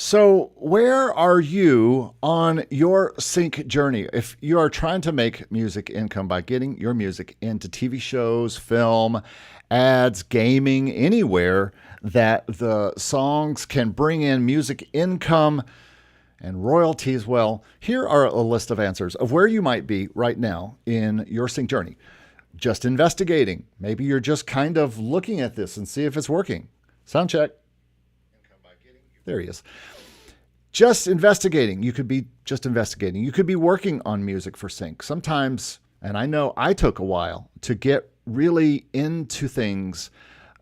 So, where are you on your sync journey? If you are trying to make music income by getting your music into TV shows, film, ads, gaming, anywhere that the songs can bring in music income and royalties, well, here are a list of answers of where you might be right now in your sync journey. Just investigating. Maybe you're just kind of looking at this and see if it's working. Sound check. There he is. Just investigating. You could be just investigating. You could be working on music for sync. Sometimes, and I know I took a while to get really into things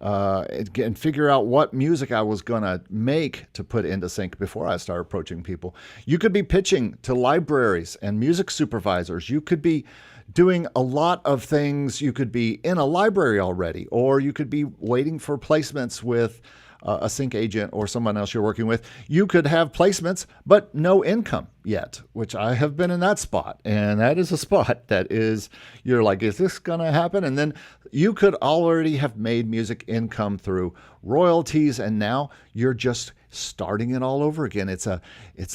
and figure out what music I was going to make to put into sync before I start approaching people. You could be pitching to libraries and music supervisors. You could be doing a lot of things. You could be in a library already, or you could be waiting for placements with a sync agent or someone else you're working with. You could have placements, but no income yet, which I have been in that spot. And that is a spot that is, you're like, is this going to happen? And then you could already have made music income through royalties. And now you're just starting it all over again. It's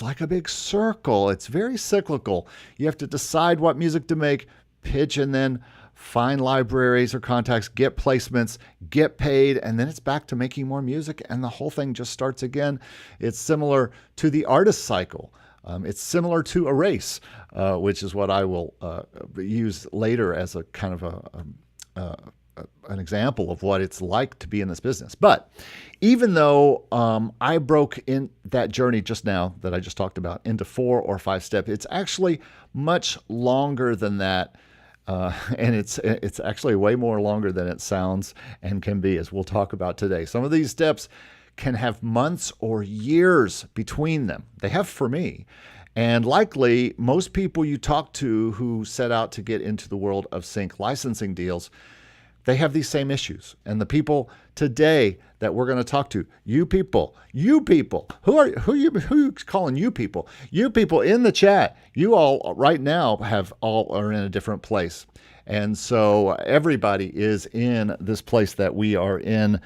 like a big circle. It's very cyclical. You have to decide what music to make, pitch, and then find libraries or contacts, get placements, get paid, and then it's back to making more music, and the whole thing just starts again. It's similar to the artist cycle. It's similar to a race, which is what I will use later as a kind of an example of what it's like to be in this business. But even though I broke in that journey just now that I just talked about into 4 or 5 steps, it's actually much longer than that. And it's actually way more longer than it sounds and can be, as we'll talk about today. Some of these steps can have months or years between them. They have for me. And likely, most people you talk to who set out to get into the world of sync licensing deals, they have these same issues. And the people today that we're going to talk to, you people, who you calling you people? You people in the chat, you all right now are in a different place. And so everybody is in this place that we are in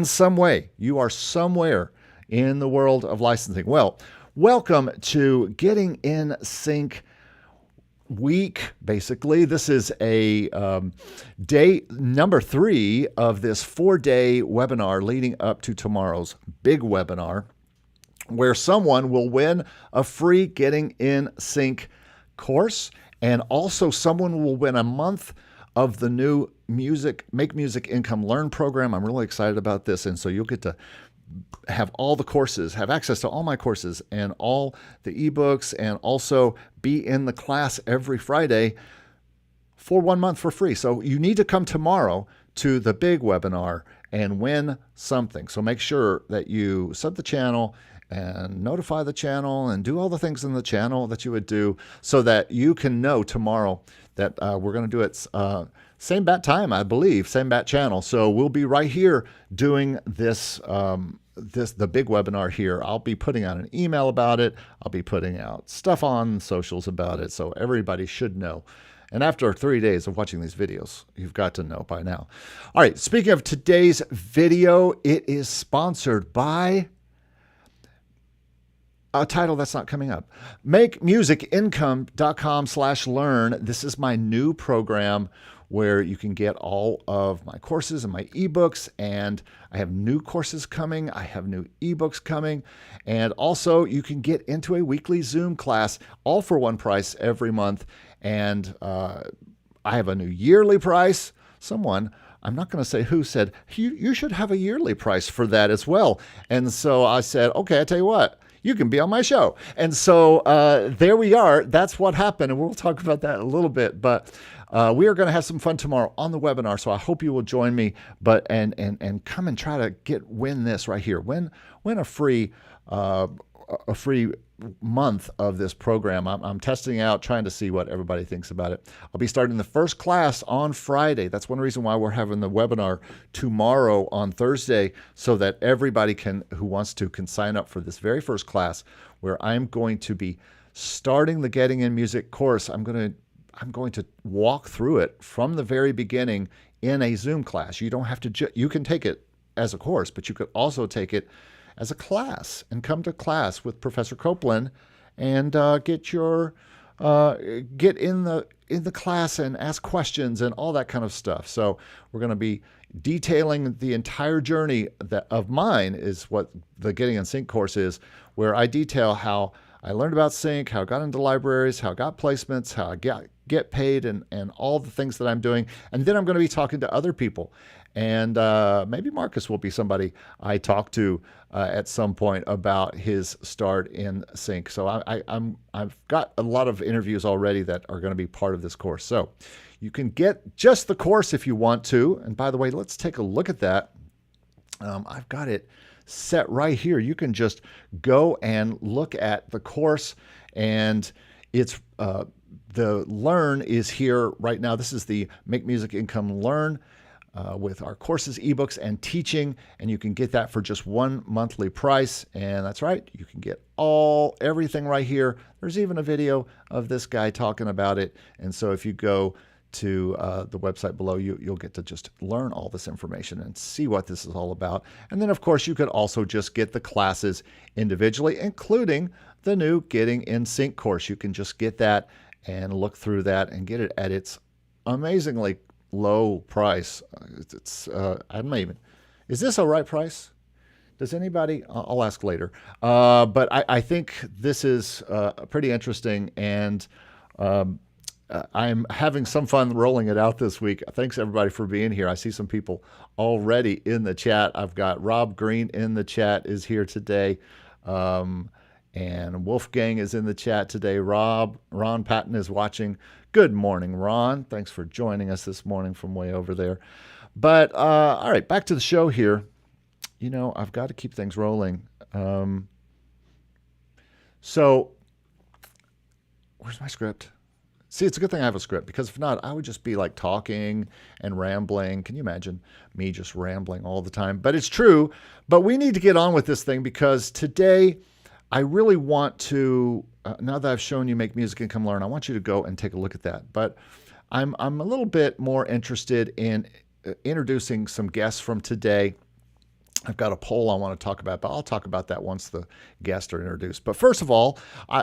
some way. You are somewhere in the world of licensing. Well, welcome to Getting in Sync week, basically. This is a day number 3 of this 4-day webinar leading up to tomorrow's big webinar, where someone will win a free Getting in Sync course, and also someone will win a month of the new Make Music Income Learn program. I'm really excited about this, and so you'll get to have all the courses, have access to all my courses and all the ebooks, and also be in the class every Friday for 1 month for free. So you need to come tomorrow to the big webinar and win something. So make sure that you sub the channel and notify the channel and do all the things in the channel that you would do so that you can know tomorrow that we're going to do it same bat time, I believe, same bat channel. So we'll be right here doing this, the big webinar here. I'll be putting out an email about it. I'll be putting out stuff on socials about it. So everybody should know. And after 3 days of watching these videos, you've got to know by now. All right, speaking of today's video, it is sponsored by a title that's not coming up. MakeMusicIncome.com/learn. This is my new program where you can get all of my courses and my ebooks, and I have new courses coming. I have new ebooks coming, and also you can get into a weekly Zoom class, all for one price every month. And I have a new yearly price. Someone, I'm not going to say who, said, you should have a yearly price for that as well. And so I said, okay, I tell you what, you can be on my show. And so there we are. That's what happened. And we'll talk about that in a little bit. But we are going to have some fun tomorrow on the webinar. So I hope you will join me. But and come and try to win this right here. Win a free month of this program. I'm testing out, trying to see what everybody thinks about it. I'll be starting the first class on Friday. That's one reason why we're having the webinar tomorrow on Thursday, so that everybody who wants to can sign up for this very first class, where I'm going to be starting the Getting in Music course. I'm going to walk through it from the very beginning in a Zoom class. You don't have to, you can take it as a course, but you could also take it as a class and come to class with Professor Copeland and uh, get in the class and ask questions and all that kind of stuff. So we're going to be detailing the entire journey of mine is what the Getting in Sync course is, where I detail how I learned about sync, how I got into libraries, how I got placements, how I get paid, and all the things that I'm doing. And then I'm going to be talking to other people. And maybe Marcus will be somebody I talk to at some point about his start in sync. So I've got a lot of interviews already that are going to be part of this course. So you can get just the course if you want to. And by the way, let's take a look at that. I've got it set right here. You can just go and look at the course, and it's the Learn is here right now. This is the Make Music Income Learn with our courses, ebooks, and teaching, and you can get that for just one monthly price. And that's right, you can get everything right here. There's even a video of this guy talking about it. And so if you go to the website below, you'll get to just learn all this information and see what this is all about. And then, of course, you could also just get the classes individually, including the new Getting in Sync course. You can just get that and look through that and get it at its amazingly low price. I don't even, is this a right price? Does anybody? I'll ask later. But I think this is pretty interesting, and I'm having some fun rolling it out this week. Thanks everybody for being here. I see some people already in the chat. I've got Rob Green in the chat is here today. And Wolfgang is in the chat today. Ron Patton is watching. Good morning, Ron. Thanks for joining us this morning from way over there. But all right, back to the show here. You know, I've got to keep things rolling. So where's my script? See, it's a good thing I have a script, because if not, I would just be like talking and rambling. Can you imagine me just rambling all the time? But it's true. But we need to get on with this thing, because today I really want to, now that I've shown you Make Music Income Learn, I want you to go and take a look at that. But I'm a little bit more interested in introducing some guests from today. I've got a poll I want to talk about, but I'll talk about that once the guests are introduced. But first of all,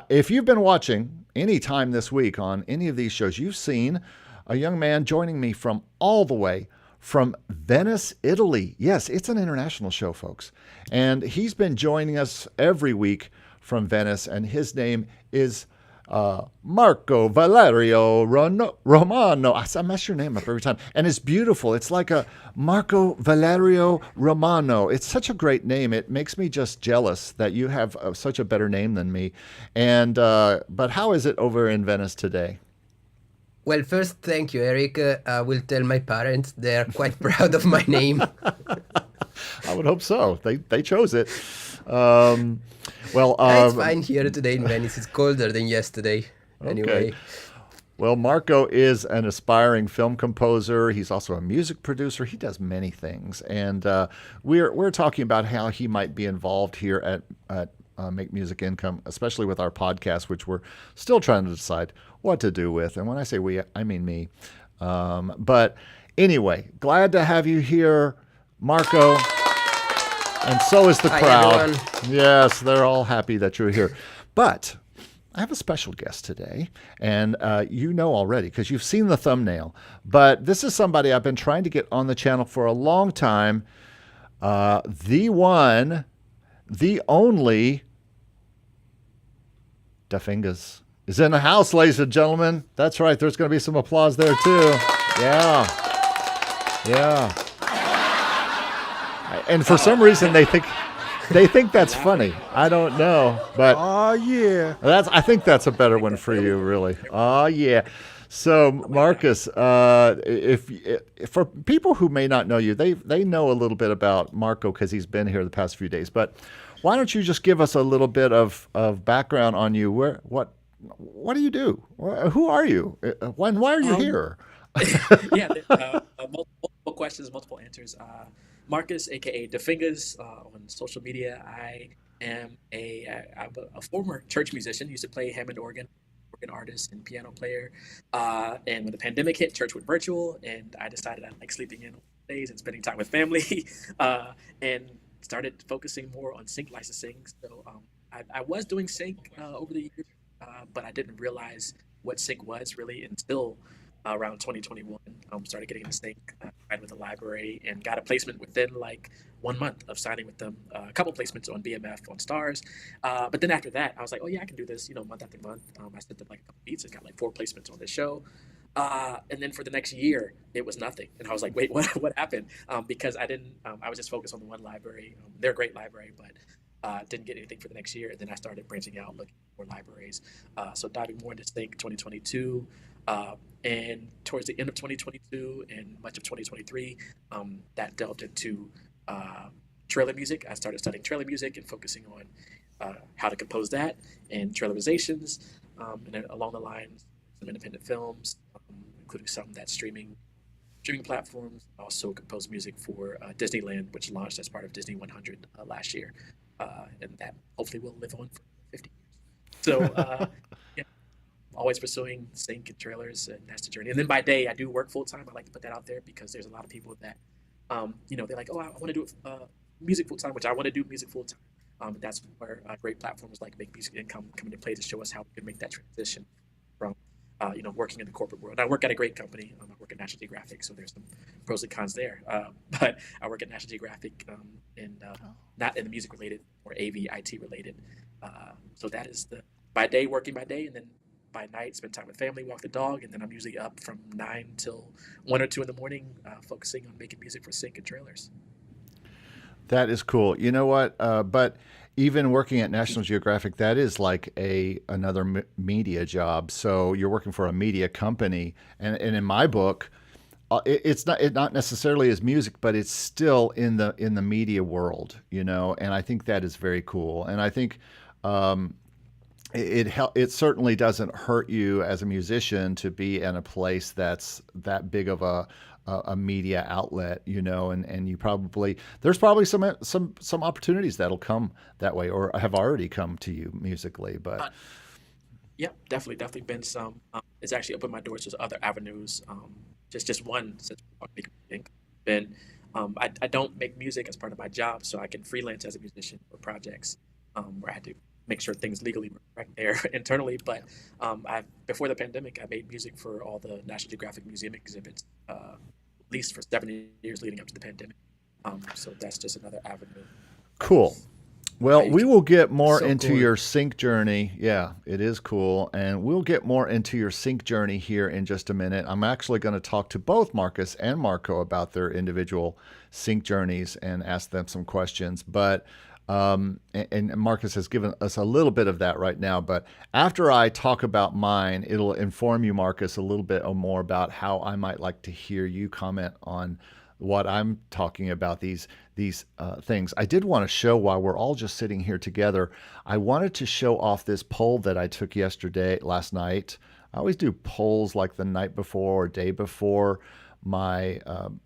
if you've been watching any time this week on any of these shows, you've seen a young man joining me from all the way from Venice, Italy. Yes, it's an international show, folks. And he's been joining us every week from Venice, and his name is Marco Valerio Romano. I mess your name up every time. And it's beautiful. It's like a Marco Valerio Romano. It's such a great name. It makes me just jealous that you have such a better name than me. And but how is it over in Venice today? Well, first, thank you, Eric. I will tell my parents. They're quite proud of my name. I would hope so. They chose it. It's fine here today in Venice. It's colder than yesterday. Anyway. Okay. Well, Marco is an aspiring film composer. He's also a music producer. He does many things, and we're talking about how he might be involved here at Make Music Income, especially with our podcast, which we're still trying to decide what to do with. And when I say we, I mean me. But anyway, glad to have you here, Marco. And so is the crowd. Everyone. Yes, they're all happy that you're here. But I have a special guest today, and you know already because you've seen the thumbnail. But this is somebody I've been trying to get on the channel for a long time. The one, the only, Fingaz is in the house, ladies and gentlemen. That's right. There's going to be some applause there too. Yeah. And for some reason they think that's funny. I don't know, but yeah, I think that's a better one for you, really. Oh yeah. So Marcus, if for people who may not know you, they know a little bit about Marco because he's been here the past few days. But why don't you just give us a little bit of background on you? What do you do? Who are you? Why are you here? Yeah, multiple questions, multiple answers. Marcus, aka Fingaz, on social media. I'm a former church musician. Used to play Hammond organ artist and piano player. And when the pandemic hit, church went virtual, and I decided I like sleeping in on days and spending time with family. And started focusing more on sync licensing. So I was doing sync over the years, but I didn't realize what sync was really until around 2021. Started getting into sync, signed with the library, and got a placement within like 1 month of signing with them. A couple placements on BMF on Stars, but then after that, I was like, oh yeah, I can do this. Month after month. I sent them like a couple beats and got like 4 placements on this show. And then for the next year, it was nothing. And I was like, wait, what happened? Because I didn't, I was just focused on the one library. They're a great library, but didn't get anything for the next year. And then I started branching out, looking for libraries. So diving more into Sync 2022. And towards the end of 2022 and much of 2023, that delved into trailer music. I started studying trailer music and focusing on how to compose that and trailerizations. And then along the lines, some independent films, including some that streaming platforms. Also composed music for Disneyland, which launched as part of Disney 100 last year, and that hopefully will live on for 50 years. So, yeah, always pursuing sync and trailers, and that's the journey. And then by day, I do work full time. I like to put that out there because there's a lot of people that, they're like, oh, I want to do music full time, which I want to do music full time. That's where great platforms like Make Music Income come into play to show us how we can make that transition from working in the corporate world. I work at a great company. I work at National Geographic, so there's some pros and cons there. But I work at National Geographic, and not in the music related or AV IT related. So that is the by day working by day, and then by night spend time with family, walk the dog, and then I'm usually up from 9 till 1 or 2 in the morning, focusing on making music for sync and trailers. That is cool. You know what? But even working at National Geographic, that is like another media job. So you're working for a media company, and in my book, it's not necessarily as music, but it's still in the media world, And I think that is very cool. And I think it certainly doesn't hurt you as a musician to be in a place that's that big of a media outlet, and there's probably some opportunities that'll come that way or have already come to you musically, but yeah, definitely been some. It's actually opened my doors to other avenues. Just one such thing. Been I don't make music as part of my job, so I can freelance as a musician for projects where I had to make sure things legally were correct there internally. But before the pandemic, I made music for all the National Geographic Museum exhibits, at least for 7 years leading up to the pandemic. So that's just another avenue. Cool. Well, we will get more So into cool. your sync journey. Yeah, it is cool. And we'll get more into your sync journey here in just a minute. I'm actually going to talk to both Marcus and Marco about their individual sync journeys and ask them some questions. But and Marcus has given us a little bit of that right now. But after I talk about mine, it'll inform you, Marcus, a little bit more about how I might like to hear you comment on what I'm talking about, these things. I did want to show, while we're all just sitting here together, I wanted to show off this poll that I took last night. I always do polls like the night before or day before my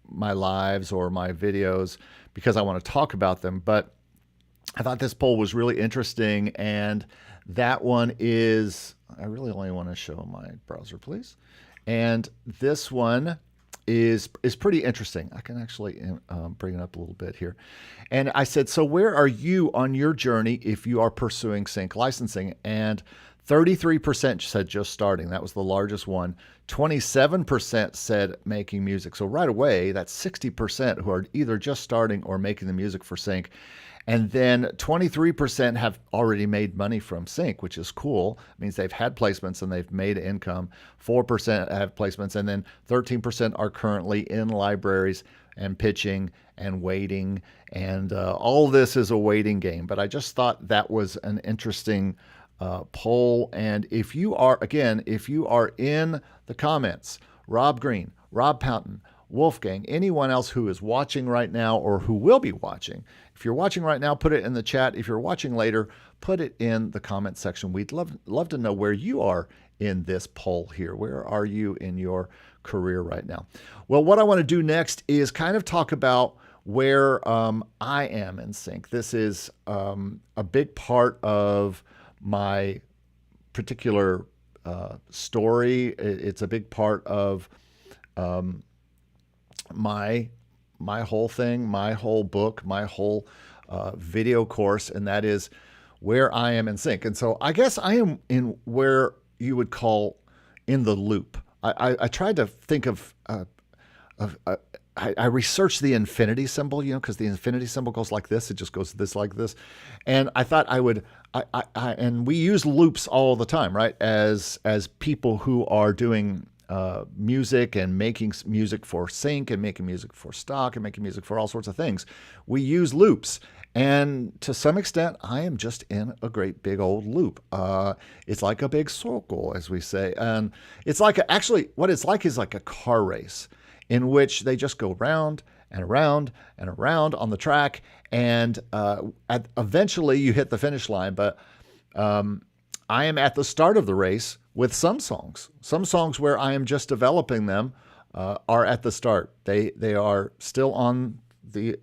my lives or my videos because I want to talk about them. But I thought this poll was really interesting, and that one is, I really only want to show my browser, please. And this one is pretty interesting. I can actually bring it up a little bit here. And I said, so where are you on your journey if you are pursuing sync licensing? And 33% said just starting. That was the largest one. 27% said making music. So right away, that's 60% who are either just starting or making the music for sync. And then 23% have already made money from sync, which is cool. It means they've had placements and they've made income. 4% have placements, and then 13% are currently in libraries and pitching and waiting. And all this is a waiting game. But I just thought that was an interesting poll. And if you are in the comments, Rob Green, Rob Poughton, Wolfgang, anyone else who is watching right now or who will be watching. If you're watching right now, put it in the chat. If you're watching later, put it in the comment section. We'd love to know where you are in this poll here. Where are you in your career right now? Well, what I want to do next is kind of talk about where I am in sync. This is a big part of my particular story. It's a big part of my whole thing, my whole book, my whole video course, and that is where I am in sync. And so I guess I am in where you would call in the loop. I tried to think of I researched the infinity symbol, because the infinity symbol goes like this. It just goes this like this, and I thought I would. And we use loops all the time, right? As people who are doing music and making music for sync and making music for stock and making music for all sorts of things, we use loops. And to some extent, I am just in a great big old loop. It's like a big circle, as we say, and it's like actually what it's like is like a car race in which they just go round and around and around on the track, and eventually you hit the finish line. But I am at the start of the race with some songs. Some songs where I am just developing them are at the start. They are still on the.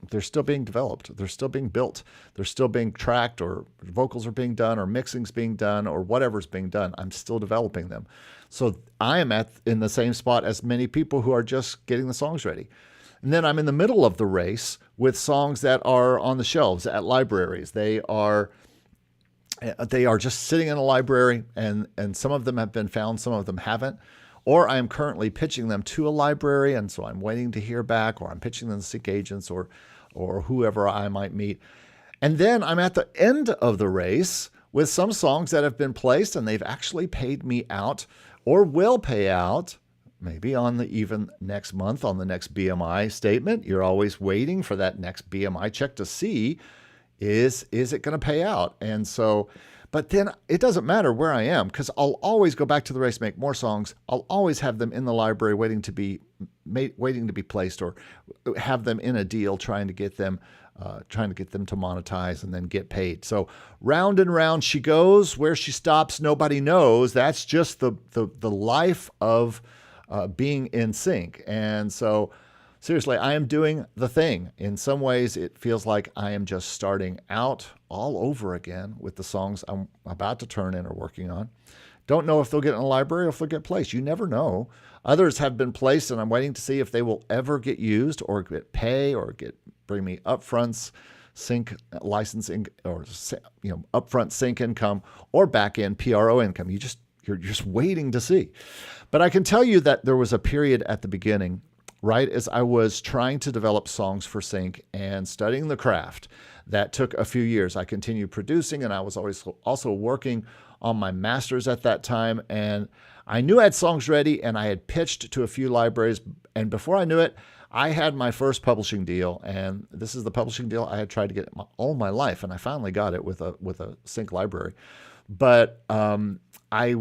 They're still being developed. They're still being built. They're still being tracked, or vocals are being done, or mixing's being done, or whatever's being done. I'm still developing them. So I am in the same spot as many people who are just getting the songs ready. And then I'm in the middle of the race with songs that are on the shelves at libraries. They are just sitting in a library, and some of them have been found, some of them haven't. Or I am currently pitching them to a library, and so I'm waiting to hear back, or I'm pitching them to sync agents or whoever I might meet. And then I'm at the end of the race with some songs that have been placed, and they've actually paid me out or will pay out maybe on even next month on the next BMI statement. You're always waiting for that next BMI check to see is it going to pay out. And so, but then it doesn't matter where I am, because I'll always go back to the race, make more songs. I'll always have them in the library waiting to be placed, or have them in a deal trying to get them to monetize and then get paid. So round and round she goes. Where she stops, nobody knows. That's just the life of being in sync. And so seriously, I am doing the thing. In some ways, it feels like I am just starting out all over again with the songs I'm about to turn in or working on. Don't know if they'll get in a library or if they'll get placed. You never know. Others have been placed, and I'm waiting to see if they will ever get used or get pay or bring me upfronts, sync licensing, or upfront sync income or back end PRO income. You're just waiting to see. But I can tell you that there was a period at the beginning, right as I was trying to develop songs for sync and studying the craft, that took a few years. I continued producing, and I was always also working on my masters at that time. And I knew I had songs ready, and I had pitched to a few libraries. And before I knew it, I had my first publishing deal. And this is the publishing deal I had tried to get all my life, and I finally got it with a sync library. But I had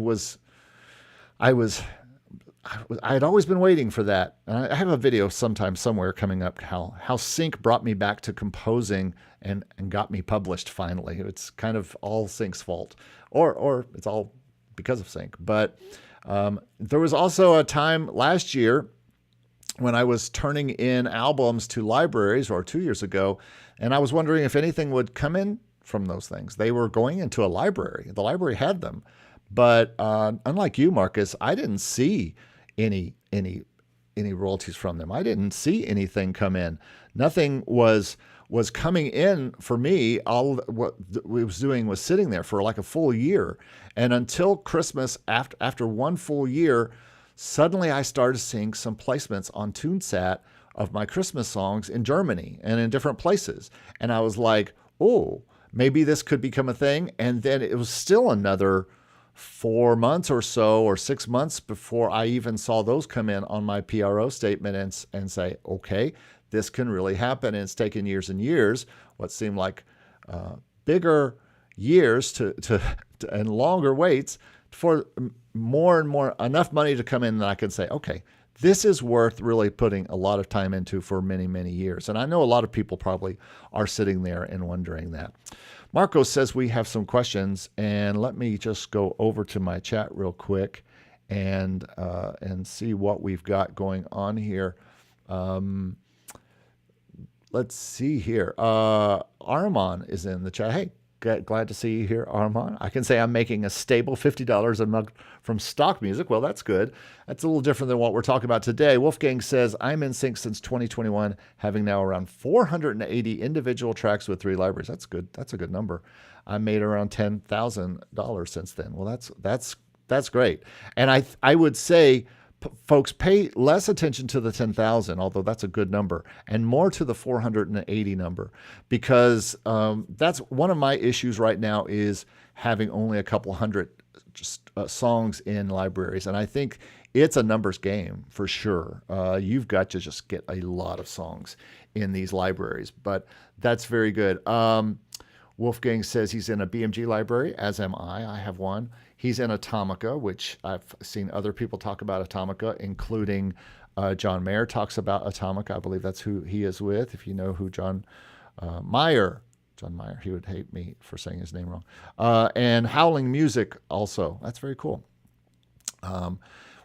always been waiting for that. And I have a video sometime somewhere coming up how sync brought me back to composing and got me published finally. It's kind of all sync's fault, or it's all because of sync. But there was also a time last year when I was turning in albums to libraries, or 2 years ago, and I was wondering if anything would come in from those things. They were going into a library. The library had them. But unlike you, Marcus, I didn't see any royalties from them. I didn't see anything come in. Nothing was coming in for me. All what we was doing was sitting there for like a full year. And until Christmas, after one full year, suddenly I started seeing some placements on TuneSat of my Christmas songs in Germany and in different places. And I was like, oh, maybe this could become a thing. And then it was still another 4 months or so, or 6 months before I even saw those come in on my PRO statement and say, okay, this can really happen. And it's taken years and years, what seemed like bigger years and longer waits for more and more, enough money to come in that I can say, okay, this is worth really putting a lot of time into for many, many years. And I know a lot of people probably are sitting there and wondering that. Marco says we have some questions, and let me just go over to my chat real quick and see what we've got going on here. Let's see here. Arman is in the chat. Hey, Glad to see you here, Armand. I can say I'm making a stable $50 a month from stock music. Well, that's good. That's a little different than what we're talking about today. Wolfgang says, I'm in sync since 2021, having now around 480 individual tracks with 3 libraries. That's good. That's a good number. I made around $10,000 since then. Well, that's great. And I would say, folks, pay less attention to the 10,000, although that's a good number, and more to the 480 number, because that's one of my issues right now is having only a couple hundred songs in libraries. And I think it's a numbers game for sure. You've got to just get a lot of songs in these libraries, but that's very good. Wolfgang says he's in a BMG library, as am I. I have one. He's in Atomica, which I've seen other people talk about Atomica, including John Mayer talks about Atomica. I believe that's who he is with. If you know who John Mayer, he would hate me for saying his name wrong. And Howling Music also. That's very cool.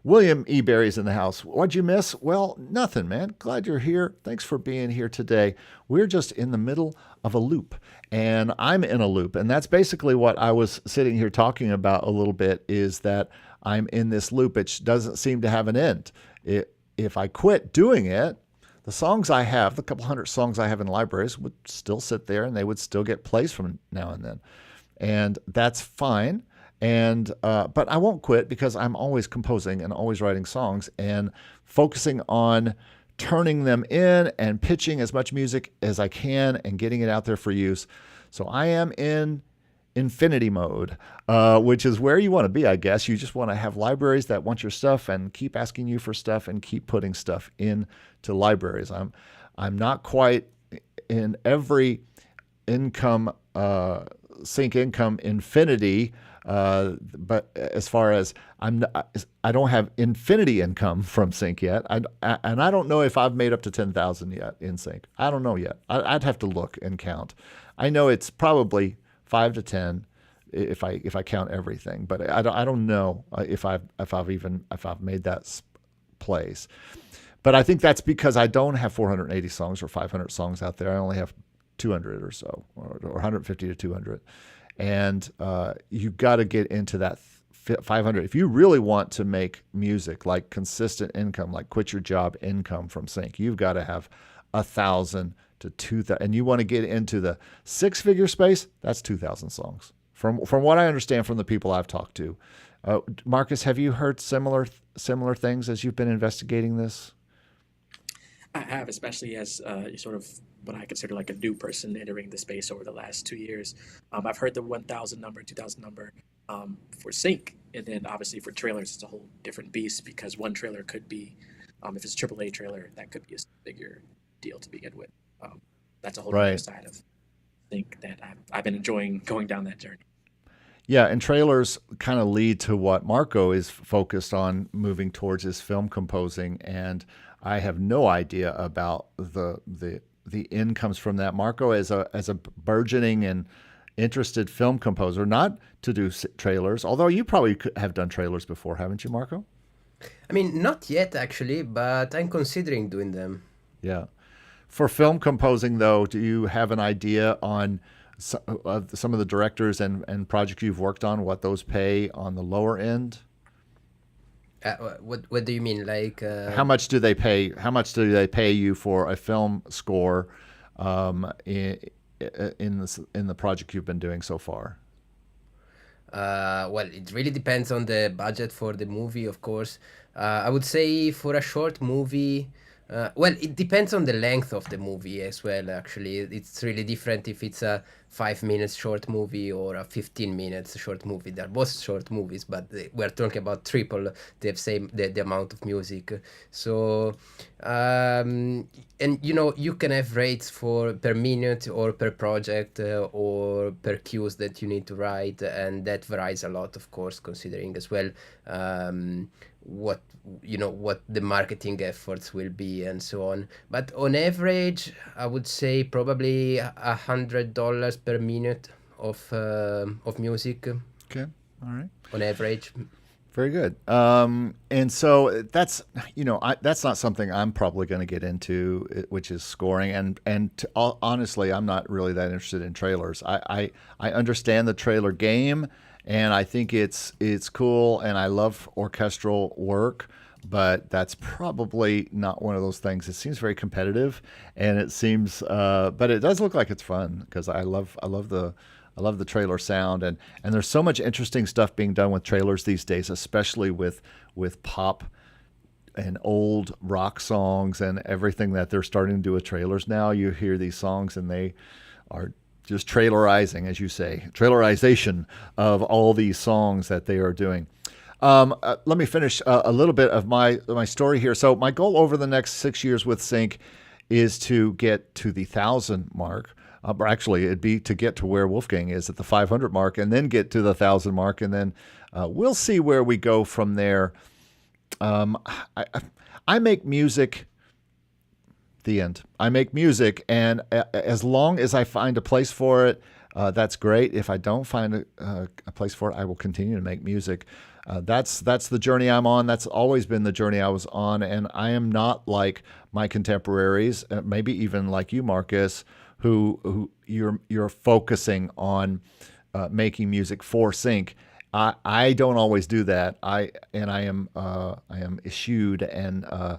William E. Berry's in the house. What'd you miss? Well, nothing, man. Glad you're here. Thanks for being here today. We're just in the middle of a loop, and I'm in a loop. And that's basically what I was sitting here talking about a little bit, is that I'm in this loop. It doesn't seem to have an end. If I quit doing it, the songs I have, the couple hundred songs I have in libraries, would still sit there, and they would still get plays from now and then. And that's fine. And but I won't quit, because I'm always composing and always writing songs and focusing on turning them in and pitching as much music as I can and getting it out there for use. So I am in infinity mode, which is where you want to be, I guess. You just want to have libraries that want your stuff and keep asking you for stuff and keep putting stuff into libraries. I'm not quite in every income sync income infinity. But as far as I don't have infinity income from sync yet. And I don't know if I've made up to 10,000 yet in sync. I don't know yet. I'd have to look and count. I know it's probably 5 to 10 if I count everything, but I don't know if I've made that place. But I think that's because I don't have 480 songs or 500 songs out there. I only have 200 or so, or 150 to 200. And you've got to get into that 500. If you really want to make music, like consistent income, like quit your job income from sync, you've got to have 1,000 to 2,000. And you want to get into the 6-figure space, that's 2,000 songs. From what I understand from the people I've talked to. Marcus, have you heard similar things as you've been investigating this? I have, especially as you sort of what I consider like a new person entering the space over the last 2 years. I've heard the 1,000 number, 2,000 number for sync, and then obviously for trailers, it's a whole different beast, because one trailer could be, if it's a AAA trailer, that could be a bigger deal to begin with. That's a whole other side of sync that I've been enjoying going down that journey. Yeah, and trailers kind of lead to what Marco is focused on moving towards, is film composing, and I have no idea about the incomes from that. Marco, as a burgeoning and interested film composer, not to do trailers, although you probably could have done trailers before, haven't you, Marco? I mean, not yet actually, but I'm considering doing them. Yeah. For film composing, though, do you have an idea on some of the directors and projects you've worked on, what those pay on the lower end? What do you mean? Like how much do they pay? How much do they pay you for a film score in the project you've been doing so far? Well, it really depends on the budget for the movie, of course. I would say for a short movie, well, it depends on the length of the movie as well, actually. It's really different if it's a 5 minutes short movie or a 15 minutes short movie. They're both short movies, but we're talking about triple the amount of music. So, and you can have rates for per minute or per project or per cues that you need to write, and that varies a lot, of course, considering as well what the marketing efforts will be and so on. But on average, I would say probably $100 per minute of music. Okay, all right. On average. Very good. And so that's, that's not something I'm probably going to get into, which is scoring. Honestly, I'm not really that interested in trailers. I understand the trailer game, and I think it's cool, and I love orchestral work. But that's probably not one of those things. It seems very competitive, and it seems, but it does look like it's fun because I love the trailer sound, and there's so much interesting stuff being done with trailers these days, especially with pop and old rock songs and everything that they're starting to do with trailers now. You hear these songs and they are just trailerizing, as you say, trailerization of all these songs that they are doing. Let me finish a little bit of my story here. So my goal over the next 6 years with Sync is to get to the 1,000 mark. Or actually, it'd be to get to where Wolfgang is at the 500 mark, and then get to the 1,000 mark, and then we'll see where we go from there. Um, I, I make music. The end. I make music, and as long as I find a place for it, that's great. If I don't find a place for it, I will continue to make music. That's the journey I'm on. That's always been the journey I was on, and I am not like my contemporaries, maybe even like you, Marcus, who you're focusing on making music for sync. I don't always do that. I am eschewed and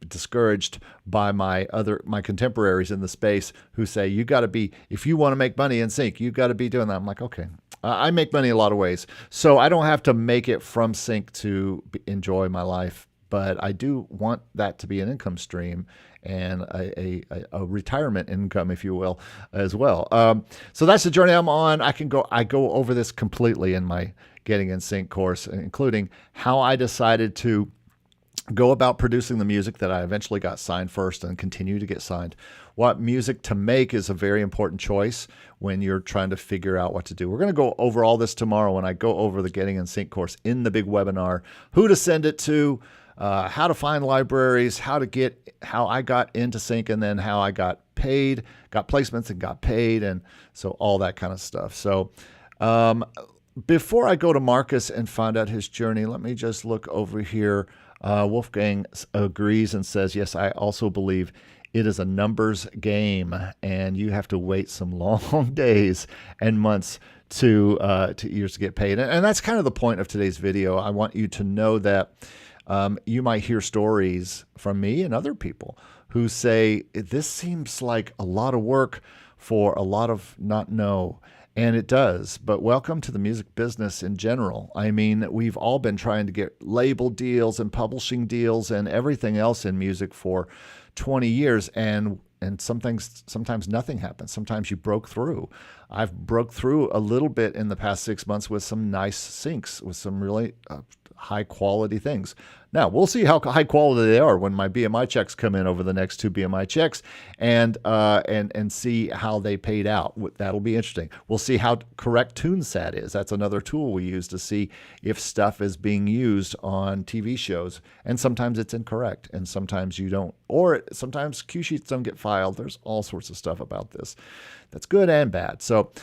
discouraged by my contemporaries in the space who say you got to be, if you want to make money in sync, you got to be doing that. I'm like, okay, I make money a lot of ways, so I don't have to make it from sync to enjoy my life, but I do want that to be an income stream and a retirement income, if you will, as well. So that's the journey I'm on. I go over this completely in my Getting in Sync course, including how I decided to go about producing the music that I eventually got signed first and continue to get signed. What music to make is a very important choice when you're trying to figure out what to do. We're going to go over all this tomorrow when I go over the Getting in Sync course in the big webinar, who to send it to, how to find libraries, how I got into sync, and then how I got paid, got placements and got paid, and so all that kind of stuff. So before I go to Marcus and find out his journey, let me just look over here. Wolfgang agrees and says, yes, I also believe it is a numbers game, and you have to wait some long days and months to years to get paid. And that's kind of the point of today's video. I want you to know that you might hear stories from me and other people who say, this seems like a lot of work for a lot of not know. And it does, but welcome to the music business in general. I mean, we've all been trying to get label deals and publishing deals and everything else in music for 20 years, and sometimes nothing happens. Sometimes you broke through. I've broke through a little bit in the past 6 months with some nice syncs, with some really high quality things. Now we'll see how high quality they are when my BMI checks come in over the next two BMI checks, and see how they paid out. That'll be interesting. We'll see how correct TuneSat is. That's another tool we use to see if stuff is being used on TV shows. And sometimes it's incorrect, and sometimes you don't, or sometimes cue sheets don't get filed. There's all sorts of stuff about this that's good and bad. So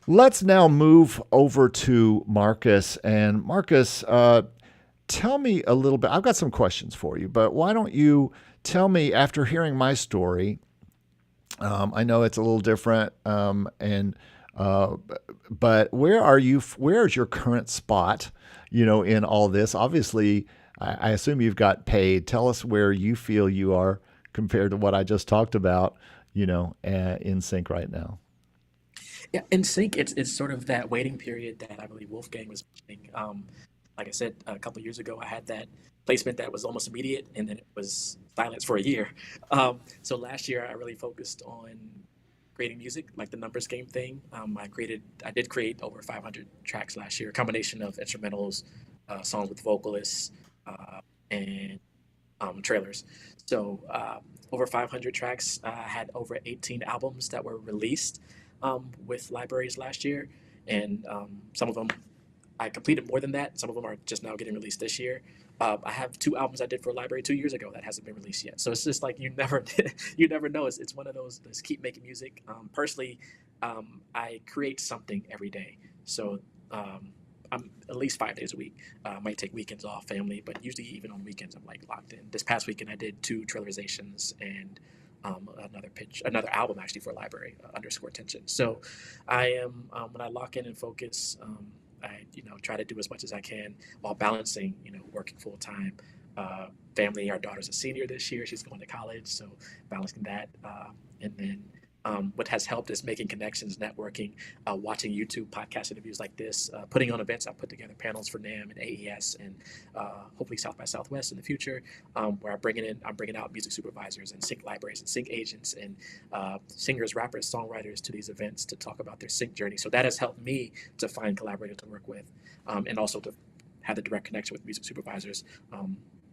let's now move over to Marcus. And Marcus, tell me a little bit. I've got some questions for you, but why don't you tell me, after hearing my story, I know it's a little different, but where are you? Where is your current spot, in all this? Obviously, I assume you've got paid. Tell us where you feel you are compared to what I just talked about, in sync right now. Yeah, in sync, it's sort of that waiting period that I believe Wolfgang was mentioning. Like I said, a couple of years ago, I had that placement that was almost immediate, and then it was silence for a year. So last year, I really focused on creating music, like the numbers game thing. I did create over 500 tracks last year, a combination of instrumentals, songs with vocalists, and trailers. So over 500 tracks. I had over 18 albums that were released with libraries last year, and some of them I completed more than that. Some of them are just now getting released this year. I have two albums I did for a library 2 years ago that hasn't been released yet. So it's just like you never you never know. It's one of those. Just keep making music. Personally, I create something every day. So I'm at least 5 days a week. I might take weekends off, family, but usually even on weekends I'm like locked in. This past weekend I did two trailerizations and another album actually for a library, underscore tension. So I am when I lock in and focus, I try to do as much as I can while balancing working full time. Family, our daughter's a senior this year; she's going to college, so balancing that, and then what has helped is making connections, networking, watching YouTube podcast interviews like this, putting on events. I put together panels for NAM and AES and hopefully South by Southwest in the future, where I'm bringing out music supervisors and sync libraries and sync agents and singers, rappers, songwriters to these events to talk about their sync journey. So that has helped me to find collaborators to work with, and also to have the direct connection with music supervisors.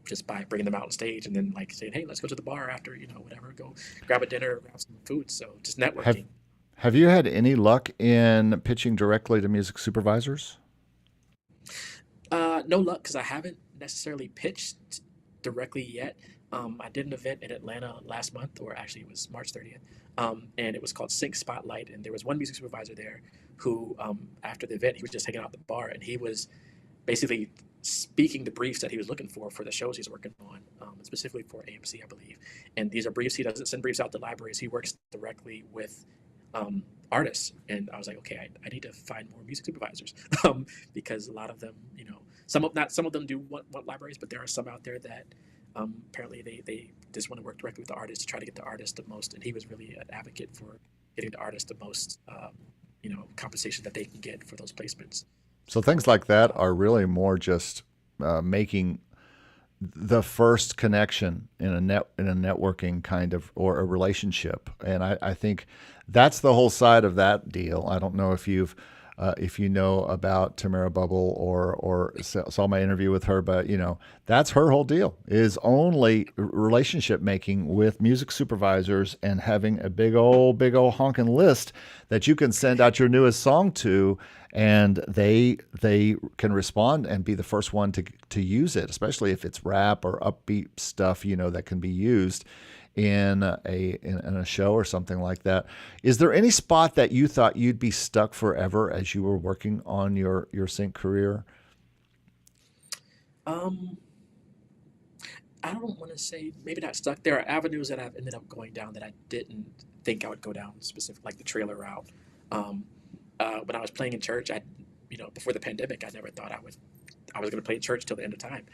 Just by bringing them out on stage and then like saying, "Hey, let's go to the bar after, whatever, go grab a dinner, grab some food." So just Have networking. Have you had any luck in pitching directly to music supervisors? No luck because I haven't necessarily pitched directly yet. I did an event in Atlanta last month, or actually it was March 30th, and it was called Sync Spotlight. And there was one music supervisor there who, after the event, he was just hanging out at the bar and he was basically speaking the briefs that he was looking for the shows he's working on, specifically for AMC, I believe. And these are briefs. He doesn't send briefs out to libraries. He works directly with artists. And I was like, okay, I need to find more music supervisors because a lot of them, some of them do want libraries, but there are some out there that apparently they just want to work directly with the artist to try to get the artist the most. And he was really an advocate for getting the artist the most, compensation that they can get for those placements. So things like that are really more just making the first connection in a networking kind of or a relationship, and I think that's the whole side of that deal. I don't know if you know about Tamara Bubble or saw my interview with her, but that's her whole deal is only relationship making with music supervisors and having a big old honking list that you can send out your newest song to, and they can respond and be the first one to use it, especially if it's rap or upbeat stuff that can be used in a show or something like that. Is there any spot that you thought you'd be stuck forever as you were working on your sync career? Um, I don't want to say maybe not stuck. There are avenues that I've ended up going down that I didn't think I would go down, specific like the trailer route. Um, when I was playing in church, before the pandemic, I never thought I was going to play in church till the end of time.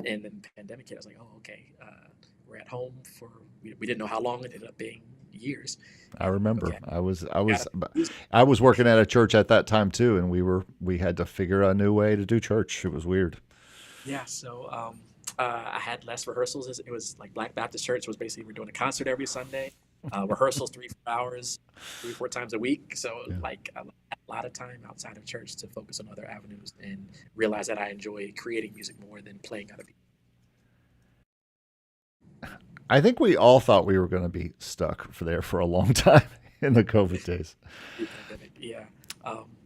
And then the pandemic hit. I was like, oh, okay. We're at home for we didn't know how long. It ended up being years. I And remember okay, I was gotta use I was working at a church at that time too, and we had to figure a new way to do church. It was weird. Yeah, so I had less rehearsals. It was like Black Baptist Church was basically we're doing a concert every Sunday, rehearsals 3 4 hours, 3 4 times a week. So Yeah. like I had a lot of time outside of church to focus on other avenues and realize that I enjoy creating music more than playing other I think we all thought we were going to be stuck for a long time in the COVID days. people's pandemic. Yeah, um,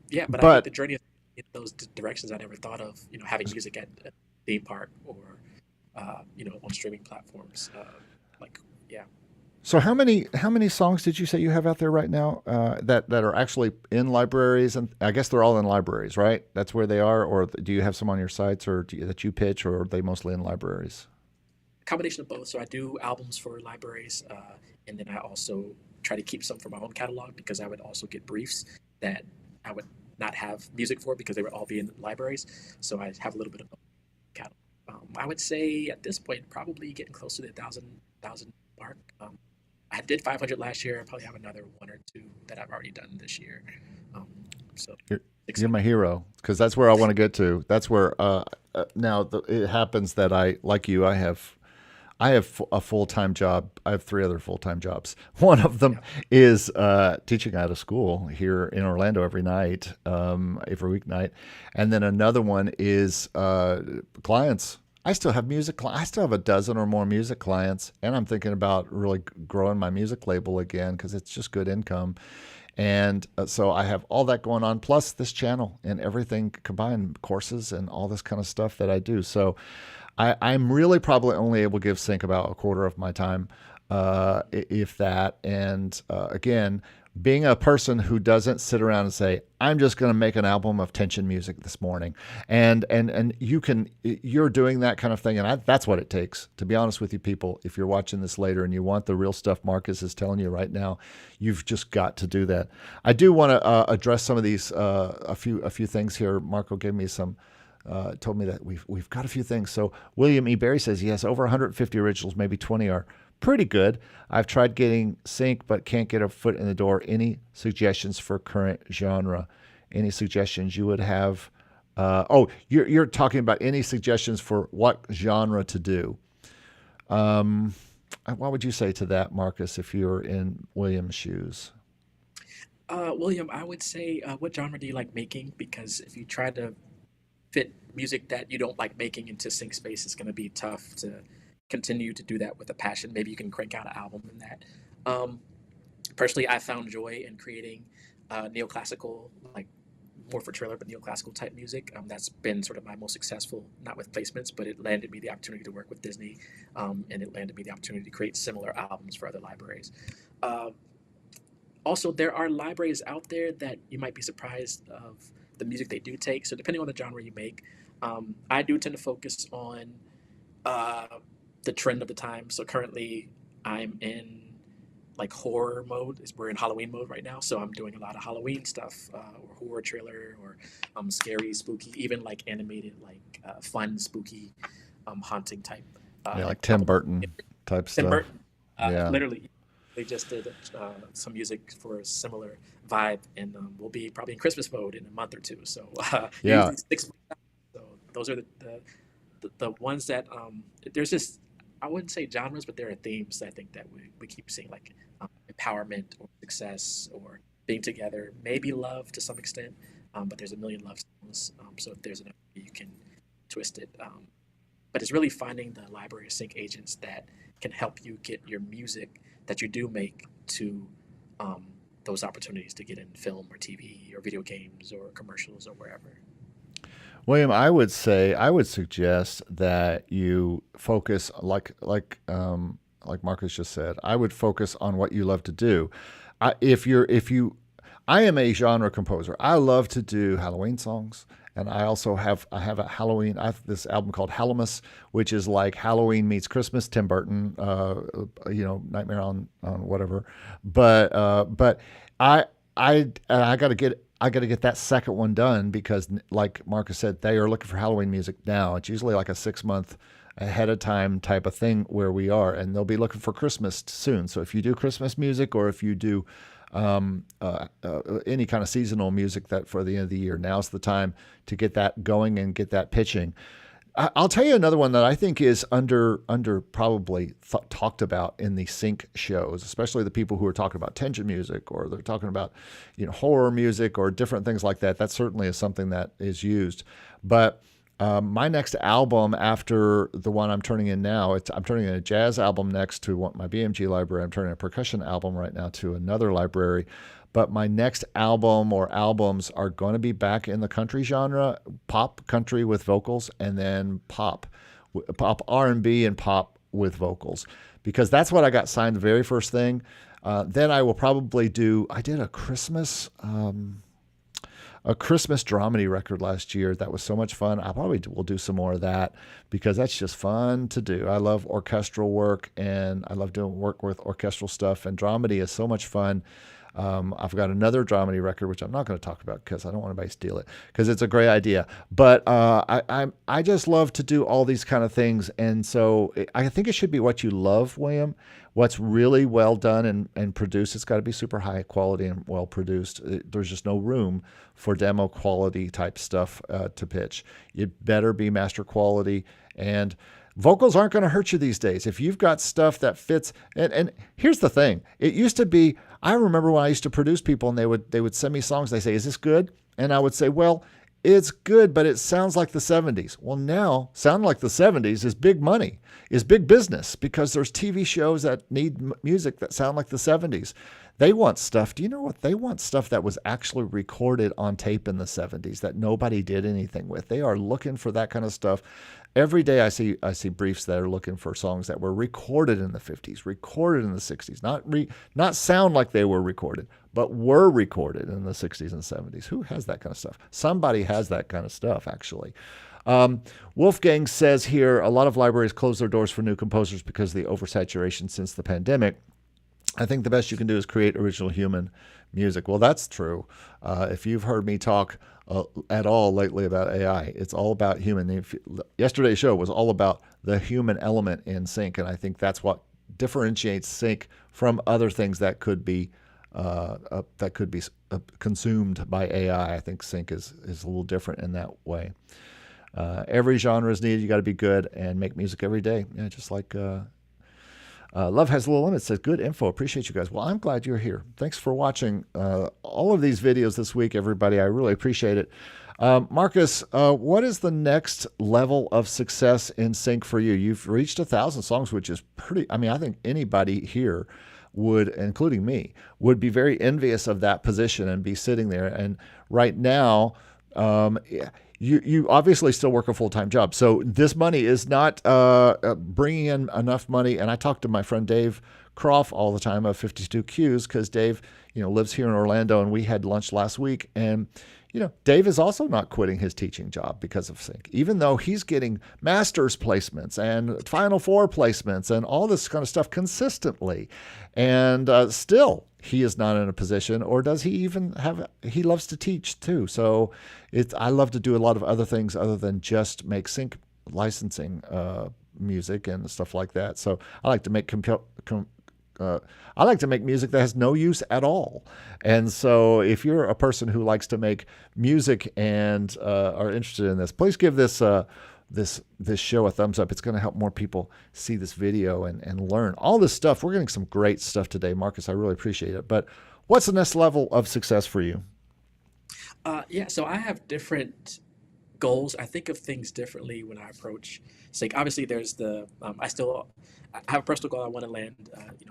yeah, but I think But the journey in those directions I never thought of. Having music at a theme park or on streaming platforms. Like yeah. so how many songs did you say you have out there right now that are actually in libraries? And I guess they're all in libraries, right? That's where they are, or do you have some on your sites, or that you pitch, or are they mostly in libraries? Combination of both. So I do albums for libraries, and then I also try to keep some for my own catalog because I would also get briefs that I would not have music for because they would all be in libraries. So I have a little bit of both catalog. I would say at this point probably getting close to the thousand mark. I did 500 last year. I probably have another one or two that I've already done this year. Um, so You're, you're excited. my hero because that's where I want to get to. That's where now it happens that I have a full time job. I have three other full time jobs. One of them Yeah. is teaching out of school here in Orlando every night, every weeknight, and then another one is clients. I still have I still have a dozen or more music clients, and I'm thinking about really growing my music label again because it's just good income. And so I have all that going on, plus this channel and everything combined, courses and all this kind of stuff that I do. So I'm really probably only able to give Sync about a quarter of my time, if that. And again, being a person who doesn't sit around and say, I'm just going to make an album of tension music this morning. And you're doing that kind of thing. And that's what it takes. To be honest with you, people, if you're watching this later and you want the real stuff Marcus is telling you right now, you've just got to do that. I do want to address some of these, a few things here. Marco gave me some, told me that we've got a few things. So William E. Berry says he has over 150 originals, maybe 20 are pretty good. I've tried getting sync, but can't get a foot in the door. Any suggestions for current genre? Any suggestions you would have? You're talking about any suggestions for what genre to do. What would you say to that, Marcus, if you're in William's shoes? William, I would say, what genre do you like making? Because if you try to fit music that you don't like making into sync space, it's going to be tough to continue to do that with a passion. Maybe you can crank out an album in that. Um, Personally, I found joy in creating neoclassical, like more for trailer, but neoclassical type music. That's been sort of my most successful, not with placements, but it landed me the opportunity to work with Disney, and it landed me the opportunity to create similar albums for other libraries. Uh, Also, there are libraries out there that you might be surprised of the music they do take. So depending on the genre you make, I do tend to focus on uh, the trend of the time. So currently, I'm in like horror mode. We're in Halloween mode right now, so I'm doing a lot of Halloween stuff, or horror trailer, or scary, spooky, even like animated, like fun, spooky, haunting type. Yeah, like Tim Halloween. Burton type Tim stuff. Burton, Yeah. literally, they just did some music for a similar vibe, and we'll be probably in Christmas mode in a month or two. So Yeah. usually 6 months out. So those are the ones that there's just, I wouldn't say genres, but there are themes I think that we keep seeing, like empowerment or success or being together, maybe love to some extent, but there's a million love songs. So if there's enough, you can twist it. But it's really finding the library of sync agents that can help you get your music that you do make to um, those opportunities to get in film or TV or video games or commercials or wherever. William, I would suggest that you focus like Marcus just said. I would focus on what you love to do. If you I am a genre composer. I love to do Halloween songs, and I have a Halloween. I have this album called Hallowmas, which is like Halloween meets Christmas. Tim Burton, Nightmare on whatever. But I I got to get that second one done because, like Marcus said, they are looking for Halloween music now. It's usually like a 6 month ahead of time type of thing where we are, and they'll be looking for Christmas soon. So if you do Christmas music or if you do any kind of seasonal music that for the end of the year, now's the time to get that going and get that pitching. I'll tell you another one that I think is under probably talked about in the sync shows, especially the people who are talking about tension music or they're talking about horror music or different things like that. That certainly is something that is used. But my next album after the one I'm turning in now, I'm turning in a jazz album next to my BMG library. I'm turning a percussion album right now to another library. But my next album or albums are going to be back in the country genre, pop country with vocals, and then pop R&B and pop with vocals, because that's what I got signed the very first thing. Then I will probably I did a Christmas dramedy record last year. That was so much fun. I probably will do some more of that because that's just fun to do. I love orchestral work and I love doing work with orchestral stuff, and dramedy is so much fun. I've got another dramedy record, which I'm not going to talk about because I don't want anybody to steal it because it's a great idea. But I just love to do all these kind of things. And so I think it should be what you love, William. What's really well done and produced. It's got to be super high quality and well produced. There's just no room for demo quality type stuff to pitch. It better be master quality, and vocals aren't going to hurt you these days. If you've got stuff that fits, and here's the thing. It used to be, I remember when I used to produce people and they would send me songs. They say, is this good? And I would say, well, it's good, but it sounds like the 70s. Well, now sound like the 70s is big money, is big business, because there's TV shows that need music that sound like the 70s. They want stuff. Do you know what they want? Stuff that was actually recorded on tape in the 70s that nobody did anything with. They are looking for that kind of stuff. Every day I see briefs that are looking for songs that were recorded in the 50s, recorded in the 60s, not sound like they were recorded, but were recorded in the 60s and 70s. Who has that kind of stuff? Somebody has that kind of stuff, actually. Wolfgang says here, a lot of libraries close their doors for new composers because of the oversaturation since the pandemic. I think the best you can do is create original human music. Well, that's true. If you've heard me talk at all lately about AI, it's all about human. Yesterday's show was all about the human element in sync, and I think that's what differentiates sync from other things that could be consumed by AI. I think sync is a little different in that way. Every genre is needed. You got to be good and make music every day. Yeah, just like Love Has Little Limits says, good info. Appreciate you guys. Well, I'm glad you're here. Thanks for watching all of these videos this week, everybody. I really appreciate it. Marcus, what is the next level of success in sync for you? You've reached 1,000 songs, which is pretty, I mean, I think anybody here would, including me, would be very envious of that position and be sitting there. And right now, you obviously still work a full-time job. So this money is not bringing in enough money. And I talk to my friend Dave Croft all the time of 52Qs because Dave, lives here in Orlando, and we had lunch last week. And, Dave is also not quitting his teaching job because of sync, even though he's getting master's placements and Final Four placements and all this kind of stuff consistently. And still, he is not in a position, or does he even have, he loves to teach too. So I love to do a lot of other things other than just make sync licensing music and stuff like that. So I like to make music that has no use at all. And so if you're a person who likes to make music and are interested in this, please give this show a thumbs up. It's going to help more people see this video and learn all this stuff. We're getting some great stuff today, Marcus. I really appreciate it. But what's the next level of success for you? So I have different goals. I think of things differently when I approach sync. Obviously, there's I have a personal goal. I want to land,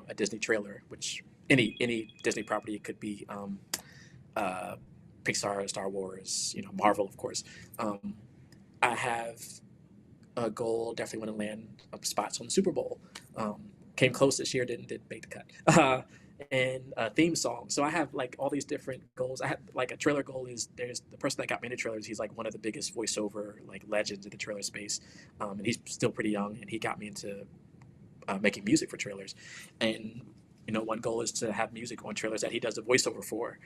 a Disney trailer, which any Disney property. It could be Pixar, Star Wars, Marvel, of course. I have a goal. Definitely want to land up spots on the Super Bowl. Came close this year, didn't make the cut. And a theme song. So I have like all these different goals. I had like a trailer goal is there's the person that got me into trailers. He's like one of the biggest voiceover like legends in the trailer space, and he's still pretty young. And he got me into making music for trailers. And one goal is to have music on trailers that he does the voiceover for.